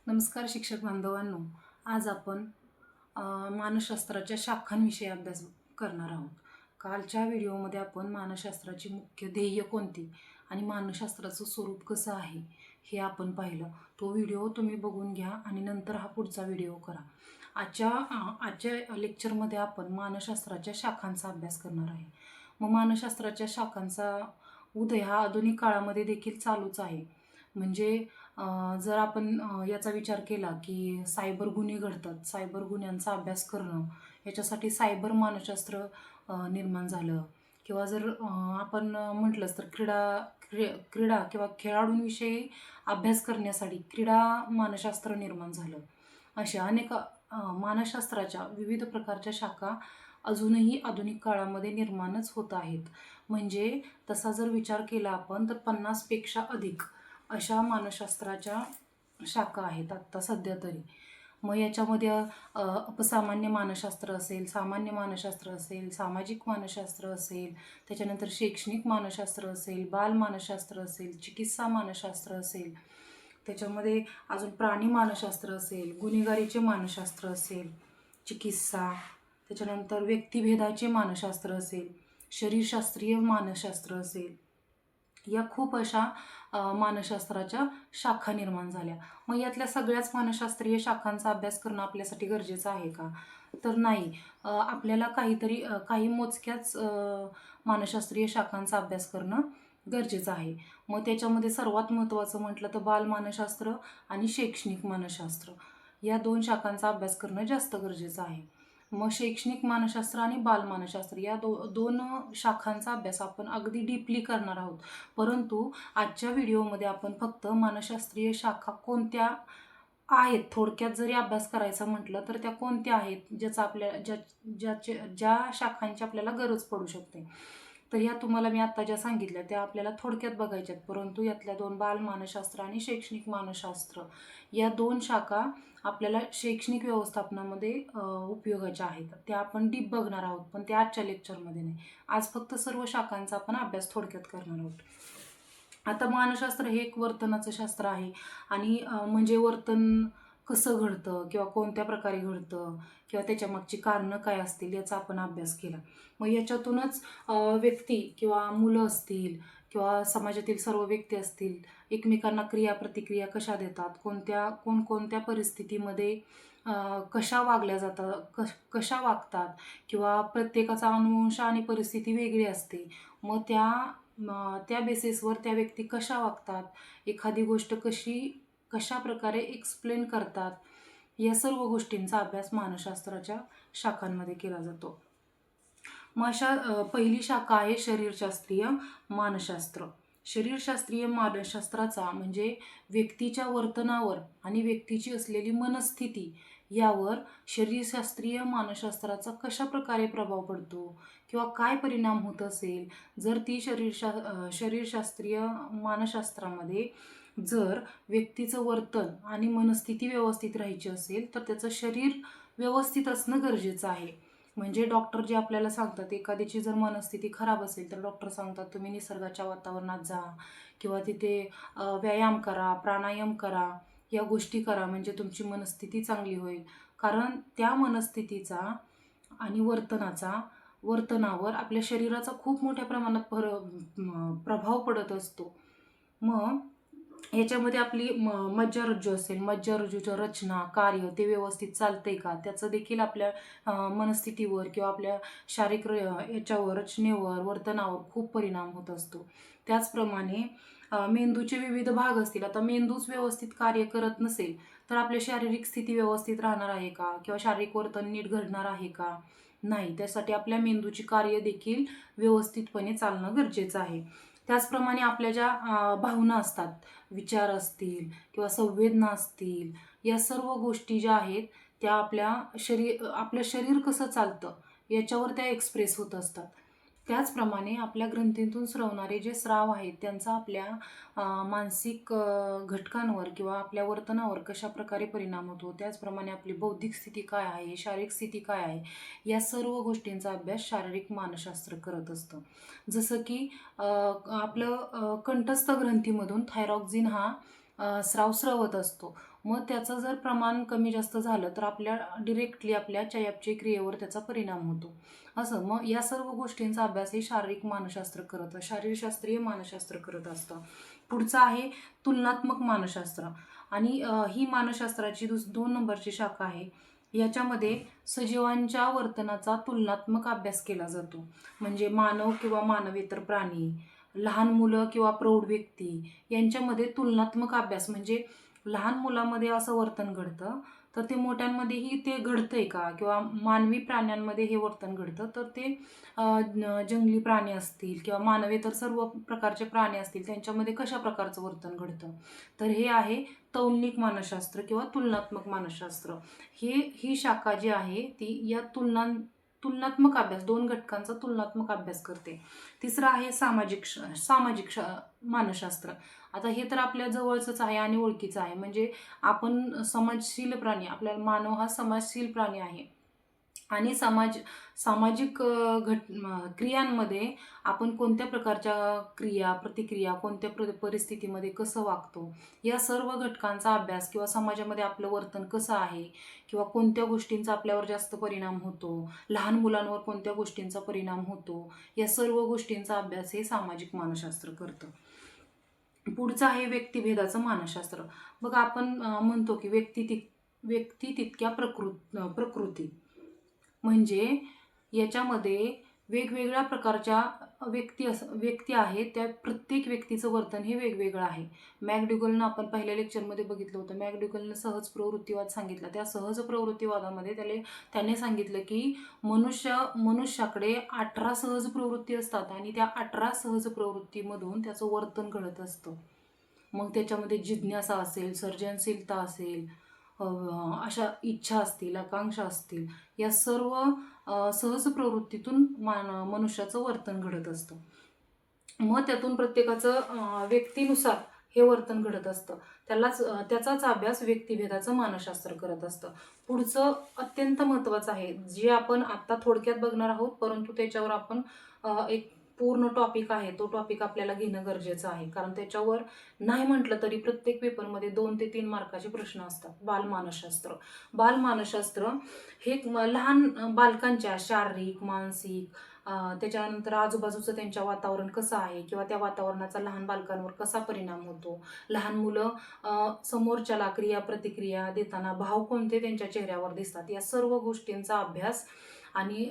नमस्कार शिक्षक बांधवांनो. आज आपण मानसशास्त्राच्या शाखांविषयी अभ्यास करणार आहोत. कालच्या व्हिडिओमध्ये आपण मानसशास्त्राची मुख्य ध्येय कोणती आणि मानसशास्त्राचं स्वरूप कसं आहे हे आपण पाहिलं. तो व्हिडिओ तुम्ही बघून घ्या आणि नंतर हा पुढचा व्हिडिओ करा. आजच्या लेक्चरमध्ये आपण मानसशास्त्राच्या शाखांचा अभ्यास करणार आहे. मग मानसशास्त्राच्या शाखांचा उदय हा आधुनिक काळामध्ये देखील चालूच आहे. म्हणजे जर आपण याचा विचार केला की सायबर गुन्हे घडतात, सायबर गुन्ह्यांचा अभ्यास करणं, याच्यासाठी सायबर मानसशास्त्र निर्माण झालं. किंवा जर आपण म्हटलंच तर क्रीडा किंवा खेळाडूंविषयी अभ्यास करण्यासाठी क्रीडा मानसशास्त्र निर्माण झालं. अशा अनेक मानसशास्त्राच्या विविध प्रकारच्या शाखा अजूनही आधुनिक काळामध्ये निर्माणच होत आहेत. म्हणजे तसा जर विचार केला आपण तर 50पेक्षा अधिक अशा मानसशास्त्राच्या शाखा आहेत आत्ता सध्या तरी. मग याच्यामध्ये अपसामान्य मानसशास्त्र असेल, सामान्य मानसशास्त्र असेल, सामाजिक मानसशास्त्र असेल, त्याच्यानंतर शैक्षणिक मानसशास्त्र असेल, बाल मानसशास्त्र असेल, चिकित्सा मानसशास्त्र असेल, त्याच्यामध्ये अजून प्राणी मानसशास्त्र असेल, गुन्हेगारीचे मानसशास्त्र असेल, चिकित्सा, त्याच्यानंतर व्यक्तिभेदाचे मानसशास्त्र असेल, शरीरशास्त्रीय मानसशास्त्र असेल, या खूप अशा मानसशास्त्राच्या शाखा निर्माण झाल्या. मग यातल्या सगळ्याच मानसशास्त्रीय शाखांचा अभ्यास करणं आपल्यासाठी गरजेचं आहे का? तर नाही. आपल्याला काही मोजक्याच मानसशास्त्रीय शाखांचा अभ्यास करणं गरजेचं आहे. मग त्याच्यामध्ये सर्वात महत्त्वाचं म्हटलं तर बालमानसशास्त्र आणि शैक्षणिक मानसशास्त्र या 2 शाखांचा अभ्यास करणं जास्त गरजेचं आहे. मग शैक्षणिक मानसशास्त्र आणि बालमानसशास्त्र या दोन शाखांचा अभ्यास आपण अगदी डीपली करणार आहोत. परंतु आजच्या व्हिडिओमध्ये आपण फक्त मानसशास्त्रीय शाखा कोणत्या आहेत, थोडक्यात जरी अभ्यास करायचा म्हटलं तर त्या कोणत्या आहेत, ज्या शाखांची आपल्याला गरज पडू शकते. तर ह्या तुम्हाला मी आत्ता ज्या सांगितल्या त्या आपल्याला थोडक्यात बघायच्या आहेत. परंतु यातल्या 2 बालमानसशास्त्र आणि शैक्षणिक मानसशास्त्र या 2 शाखा आपल्याला शैक्षणिक व्यवस्थापनामध्ये उपयोगाच्या आहेत. त्या आपण डीप बघणार आहोत, पण त्या आजच्या लेक्चरमध्ये नाही. आज फक्त सर्व शाखांचा आपण अभ्यास थोडक्यात करणार आहोत. आता मानसशास्त्र हे एक वर्तनाचं शास्त्र आहे आणि म्हणजे वर्तन कसं घडतं किंवा कोणत्या प्रकारे घडतं किंवा त्याच्यामागची कारणं काय असतील याचा आपण अभ्यास केला. मग याच्यातूनच व्यक्ती किंवा मुलं असतील किंवा समाजातील सर्व व्यक्ती असतील एकमेकांना क्रिया-प्रतिक्रिया कशा देतात, कोणकोणत्या परिस्थितीमध्ये कशा वागल्या जातात, कशा वागतात किंवा प्रत्येकाचा अनुवंश आणि परिस्थिती वेगळी असते. मग त्या बेसिसवर त्या व्यक्ती कशा वागतात, एखादी गोष्ट कशा प्रकारे एक्सप्लेन करतात, या सर्व गोष्टींचा अभ्यास मानसशास्त्राच्या शाखांमध्ये केला जातो. मग अशा पहिली शाखा आहे शरीरशास्त्रीय मानसशास्त्र. शरीरशास्त्रीय मानसशास्त्राचा म्हणजे व्यक्तीच्या वर्तनावर आणि व्यक्तीची असलेली मनस्थिती यावर शरीरशास्त्रीय मानसशास्त्राचा कशा प्रकारे प्रभाव पडतो किंवा काय परिणाम होत असेल जर ती शरीरशास्त्रीय मानसशास्त्रामध्ये जर व्यक्तीचं वर्तन आणि मनस्थिती व्यवस्थित राहायची असेल तर त्याचं शरीर व्यवस्थित असणं गरजेचं आहे. म्हणजे डॉक्टर जे आपल्याला सांगतात, एखाद्याची जर मनस्थिती खराब असेल तर डॉक्टर सांगतात तुम्ही निसर्गाच्या वातावरणात जा किंवा तिथे व्यायाम करा, प्राणायाम करा, या गोष्टी करा म्हणजे तुमची मनस्थिती चांगली होईल. कारण त्या मनस्थितीचा आणि वर्तनावर आपल्या शरीराचा खूप मोठ्या प्रमाणात प्रभाव पडत असतो. मग याच्यामध्ये आपली मज्जारज्जू असेल, मज्जारज्जूची रचना, कार्य ते व्यवस्थित चालतंय का, त्याचं देखील आपल्या मनस्थितीवर किंवा आपल्या शारीरिक याच्यावर, रचनेवर, वर्तनावर खूप परिणाम होत असतो. त्याचप्रमाणे मेंदूचे विविध भाग असतील. आता मेंदूच व्यवस्थित कार्य करत नसेल तर आपली शारीरिक स्थिती व्यवस्थित राहणार आहे का किंवा शारीरिक वर्तन नीट घडणार आहे का? नाही. त्यासाठी आपल्या मेंदूची कार्य देखील व्यवस्थितपणे चालणं गरजेचं आहे. त्याचप्रमाणे आपल्या ज्या भावना असतात, विचार असतील किंवा संवेदना असतील, या सर्व गोष्टी ज्या आहेत त्या आपलं शरीर कसं चालतं याच्यावर त्या एक्सप्रेस होत असतात. त्याचप्रमाणे आपल्या ग्रंथीतून स्रवणारे जे स्राव आहेत त्यांचा आपल्या मानसिक घटकांवर किंवा आपल्या वर्तनावर कशा प्रकारे परिणाम होतो, त्याचप्रमाणे आपली बौद्धिक स्थिती काय आहे, शारीरिक स्थिती काय आहे, या सर्व गोष्टींचा अभ्यास शारीरिक मानसशास्त्र करत असतं. जसं की आपलं कंठस्थ ग्रंथीमधून थायरॉक्सिन हा स्राव स्रवत असतो. मग त्याचं जर प्रमाण कमी जास्त झालं तर डिरेक्टली आपल्या चयापचय क्रियेवर त्याचा परिणाम होतो. असं मग या सर्व गोष्टींचा अभ्यास हे शारीरशास्त्रीय मानसशास्त्र करत असतं. पुढचं आहे तुलनात्मक मानसशास्त्र. आणि ही मानसशास्त्राची 2 नंबरची शाखा आहे. याच्यामध्ये सजीवांच्या वर्तनाचा तुलनात्मक अभ्यास केला जातो. म्हणजे मानव किंवा मानवेतर प्राणी, लहान मुलं किंवा प्रौढ व्यक्ती यांच्यामध्ये तुलनात्मक अभ्यास, म्हणजे लहान मुलामध्ये असं वर्तन घडतं तर ते मोठ्यांमध्येही ते घडतंय का, किंवा मानवी प्राण्यांमध्ये हे वर्तन घडतं तर ते जंगली प्राणी असतील किंवा मानवेतर सर्व प्रकारचे प्राणी असतील त्यांच्यामध्ये कशा प्रकारचं वर्तन घडतं. तर हे आहे तौलनिक मानसशास्त्र किंवा तुलनात्मक मानसशास्त्र. ही शाखा जी आहे ती या तुलनात्मक अभ्यास, 2 घटकांचा तुलनात्मक अभ्यास करते. तिसरं आहे सामाजिक मानसशास्त्र. आता हे तर आपल्या जवळचंच आहे आणि ओळखीचं आहे. म्हणजे आपण समाजशील प्राणी, आपल्याला मानव हा समाजशील प्राणी आहे आणि सामाजिक क्रियांमध्ये आपण कोणत्या प्रकारच्या क्रिया प्रतिक्रिया कोणत्या परिस्थितीमध्ये कसं वागतो या सर्व घटकांचा अभ्यास, किंवा समाजामध्ये आपलं वर्तन कसं आहे किंवा कोणत्या गोष्टींचा आपल्यावर जास्त परिणाम होतो, लहान मुलांवर कोणत्या गोष्टींचा परिणाम होतो, या सर्व गोष्टींचा अभ्यास हे सामाजिक मानसशास्त्र करतं. पुढचं आहे व्यक्तिभेदाचं मानसशास्त्र. बघा आपण म्हणतो की व्यक्ती तितक्या प्रकृती. म्हणजे याच्यामध्ये वेगवेगळ्या प्रकारच्या व्यक्ती आहेत, त्या प्रत्येक व्यक्तीचं वर्तन हे वेगवेगळं आहे. मॅकडुगलनं आपण पहिल्या लेक्चरमध्ये बघितलं होतं. मॅकडुगलनं सहज प्रवृत्तीवाद सांगितला. त्या सहज प्रवृत्तीवादामध्ये त्याने सांगितलं की मनुष्याकडे 18 सहज प्रवृत्ती असतात आणि त्या 18 सहज प्रवृत्तीमधून त्याचं वर्तन घडत असतं. मग त्याच्यामध्ये जिज्ञासा असेल, सर्जनशीलता असेल, अशा इच्छा असतील, आकांक्षा असतील, या सर्व सहज प्रवृत्तीतून मनुष्याचं वर्तन घडत असतं. मग त्यातून प्रत्येकाचं व्यक्तीनुसार हे वर्तन घडत असतं. त्याचाच अभ्यास व्यक्तिभेदाचं मानसशास्त्र करत असतं. पुढचं अत्यंत महत्त्वाचं आहे, जे आपण आत्ता थोडक्यात बघणार आहोत, परंतु त्याच्यावर आपण एक पूर्ण टॉपिक आहे, तो टॉपिक आपल्याला घेणं गरजेचं आहे. कारण त्याच्यावर नाही म्हटलं तरी प्रत्येक पेपरमध्ये 2 ते 3 मार्काचे प्रश्न असतात. बालमानसशास्त्र हे लहान बालकांच्या शारीरिक, मानसिक, त्याच्यानंतर आजूबाजूचं त्यांच्या वातावरण कसं आहे किंवा त्या वातावरणाचा लहान बालकांवर कसा परिणाम होतो, लहान मुलं समोरच्याला क्रिया प्रतिक्रिया देताना भाव कोणते त्यांच्या चेहऱ्यावर दिसतात, या सर्व गोष्टींचा अभ्यास आणि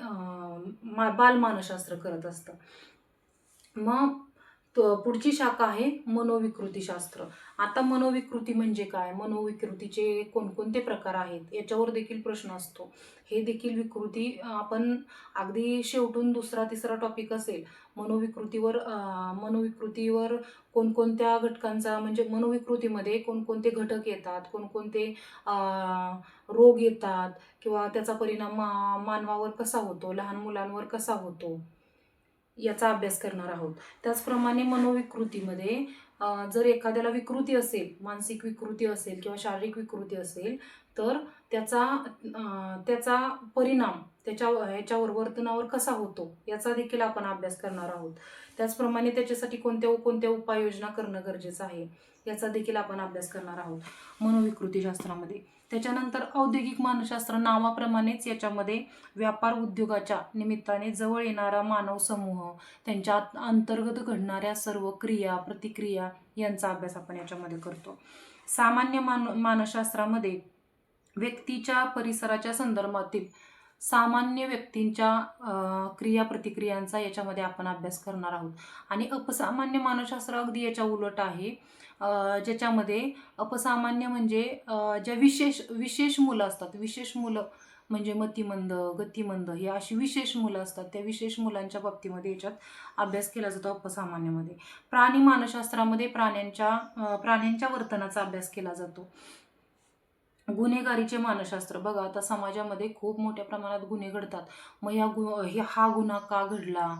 बालमानसशास्त्र करत असतं. मग पुढची शाखा आहे मनोविकृतीशास्त्र. आता मनोविकृती म्हणजे काय, मनोविकृतीचे कोणकोणते प्रकार आहेत याच्यावर देखील प्रश्न असतो. हे देखील विकृती आपण अगदी शेवटून 2रा-3रा टॉपिक असेल मनोविकृतीवर कोणकोणत्या घटकांचा, म्हणजे मनोविकृतीमध्ये कोणकोणते घटक येतात, कोणकोणते रोग येतात किंवा त्याचा परिणाम मानवावर कसा होतो, लहान मुलांवर कसा होतो, याचा अभ्यास करणार आहोत. त्याचप्रमाणे मनोविकृतीमध्ये जर एखाद्याला विकृती असेल, मानसिक विकृती असेल किंवा शारीरिक विकृती असेल तर त्याचा परिणाम ह्याच्यावर वर्तनावर कसा होतो याचा देखील आपण अभ्यास करणार आहोत. त्याचप्रमाणे त्याच्यासाठी कोणत्या उपाययोजना करणं गरजेचं आहे याचा देखील आपण अभ्यास करणार आहोत मनोविकृतीशास्त्रामध्ये. त्याच्यानंतर औद्योगिक मानसशास्त्र, नावाप्रमाणेच याच्यामध्ये व्यापार उद्योगाच्या निमित्ताने जवळ येणारा मानव समूह, त्यांच्या अंतर्गत घडणाऱ्या सर्व क्रिया प्रतिक्रिया यांचा अभ्यास आपण याच्यामध्ये करतो. सामान्य मानसशास्त्रामध्ये व्यक्तीच्या परिसराच्या संदर्भातील सामान्य व्यक्तींच्या क्रिया प्रतिक्रियांचा याच्यामध्ये आपण अभ्यास करणार आहोत. आणि अपसामान्य मानसशास्त्र अगदी याच्या उलट आहे, ज्याच्यामध्ये अपसामान्य म्हणजे ज्या विशेष मुलं असतात, विशेष मुलं म्हणजे मतिमंद, गतिमंद, ही अशी विशेष मुलं असतात, त्या विशेष मुलांच्या बाबतीमध्ये याच्यात अभ्यास केला जातो अपसामान्यमध्ये. प्राणी मानसशास्त्रामध्ये प्राण्यांच्या वर्तनाचा अभ्यास केला जातो. गुन्हेगारीचे मानसशास्त्र, बघा आता समाजामध्ये खूप मोठ्या प्रमाणात गुन्हे घडतात. मग हा गुन्हा का घडला,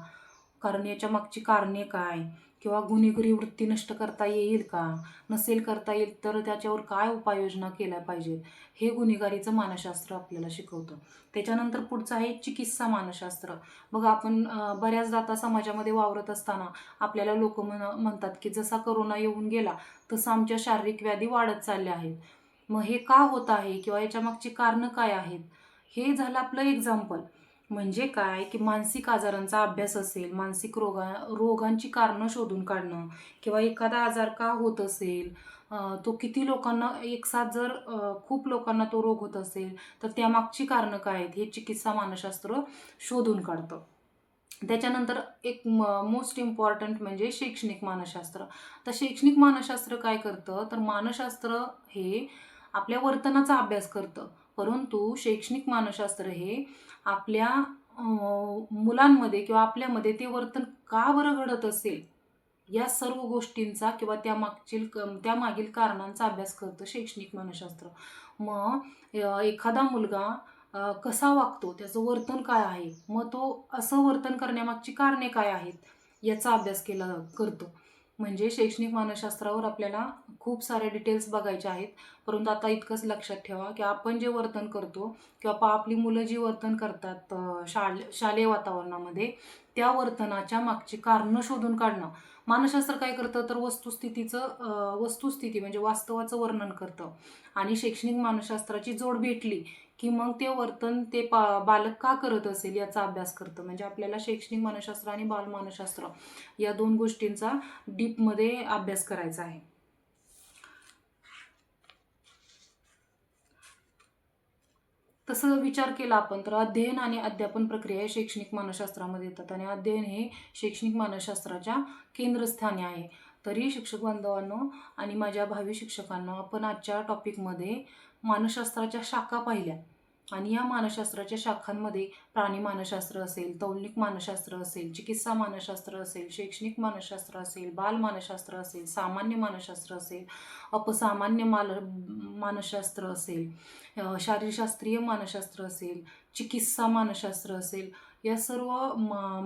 कारण याच्या मागची कारणे काय, किंवा गुन्हेगारी वृत्ती नष्ट करता येईल का, नसेल करता येईल तर त्याच्यावर काय उपाययोजना केल्या पाहिजेत, हे गुन्हेगारीचं मानसशास्त्र आपल्याला शिकवतं. त्याच्यानंतर पुढचं आहे चिकित्सा मानसशास्त्र. बघा आपण बऱ्याचदा आता समाजामध्ये वावरत असताना आपल्याला लोक म्हणतात की जसा करोना येऊन गेला तसं आमच्या शारीरिक व्याधी वाढत चालल्या आहेत. मग हे का होत आहे किंवा याच्या मागची कारणं काय आहेत, हे झालं आपलं एक्झाम्पल. म्हणजे काय की मानसिक आजारांचा अभ्यास असेल, मानसिक रोगांची कारणं शोधून काढणं किंवा एखादा आजार का होत असेल, तो किती लोकांना एकसाथ जर खूप लोकांना तो रोग होत असेल तर त्यामागची कारणं काय आहेत हे चिकित्सा मानसशास्त्र शोधून काढतं. त्याच्यानंतर एक मोस्ट इम्पॉर्टंट म्हणजे शैक्षणिक मानसशास्त्र. तर शैक्षणिक मानसशास्त्र काय करतं, तर मानसशास्त्र हे आपल्या वर्तनाचा अभ्यास करतं, परंतु शैक्षणिक मानसशास्त्र हे आपल्या मुलांमध्ये किंवा आपल्यामध्ये ते वर्तन का बरं घडत असेल या सर्व गोष्टींचा किंवा त्यामागील कारणांचा अभ्यास करतं शैक्षणिक मानसशास्त्र. मग एखादा मुलगा कसा वागतो, त्याचं वर्तन काय आहे, मग तो असं वर्तन करण्यामागची कारणे काय आहेत याचा अभ्यास करतो. म्हणजे शैक्षणिक मानसशास्त्रावर आपल्याला खूप सारे डिटेल्स बघायचे आहेत, परंतु आता इतकंच लक्षात ठेवा की आपण जे वर्तन करतो किंवा आपली मुलं जी वर्तन करतात शालेय वातावरणामध्ये, त्या वर्तनाच्या मागची कारणं शोधून काढणं. मानसशास्त्र काय करतं, तर वस्तुस्थिती म्हणजे वास्तवाचं वर्णन करतं आणि शैक्षणिक मानसशास्त्राची जोड भेटली की मग ते वर्तन बालक का करत असेल याचा अभ्यास करतं. म्हणजे आपल्याला शैक्षणिक मानसशास्त्र आणि बालमानसशास्त्र या दोन गोष्टींचा डीपमध्ये अभ्यास करायचा आहे. तसं विचार केला आपण तर अध्ययन आणि अध्यापन प्रक्रिया हे शैक्षणिक मानसशास्त्रामध्ये येतात आणि अध्ययन हे शैक्षणिक मानसशास्त्राच्या केंद्रस्थानी आहे. तरी शिक्षक बांधवांनो आणि माझ्या भावी शिक्षकांना, आपण आजच्या टॉपिकमध्ये मानसशास्त्राच्या शाखा पाहिल्या आणि या मानसशास्त्राच्या शाखांमध्ये प्राणी मानसशास्त्र असेल, तौलनिक मानसशास्त्र असेल, चिकित्सा मानसशास्त्र असेल, शैक्षणिक मानसशास्त्र असेल, बाल मानसशास्त्र असेल, सामान्य मानसशास्त्र असेल, अपसामान्य मानसशास्त्र असेल, शारीरशास्त्रीय मानसशास्त्र असेल, चिकित्सा मानसशास्त्र असेल, या सर्व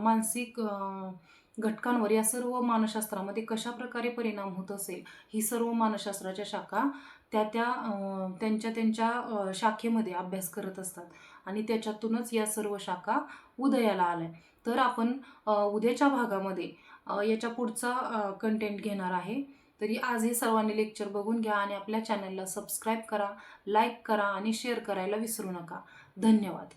मानसिक घटकांवर या सर्व मानसशास्त्रामध्ये कशा प्रकारे परिणाम होत असेल, ही सर्व मानसशास्त्राच्या शाखा त्यांच्या शाखेमध्ये अभ्यास करत असतात आणि त्याच्यातूनच या सर्व शाखा उदयाला आल्या. तर आपण उद्याच्या भागामध्ये याच्या पुढचा कंटेंट घेणार आहे. तरी आज हे सर्वांनी लेक्चर बघून घ्या आणि आपल्या चॅनलला सबस्क्राईब करा, लाईक करा आणि शेअर करायला विसरू नका. धन्यवाद.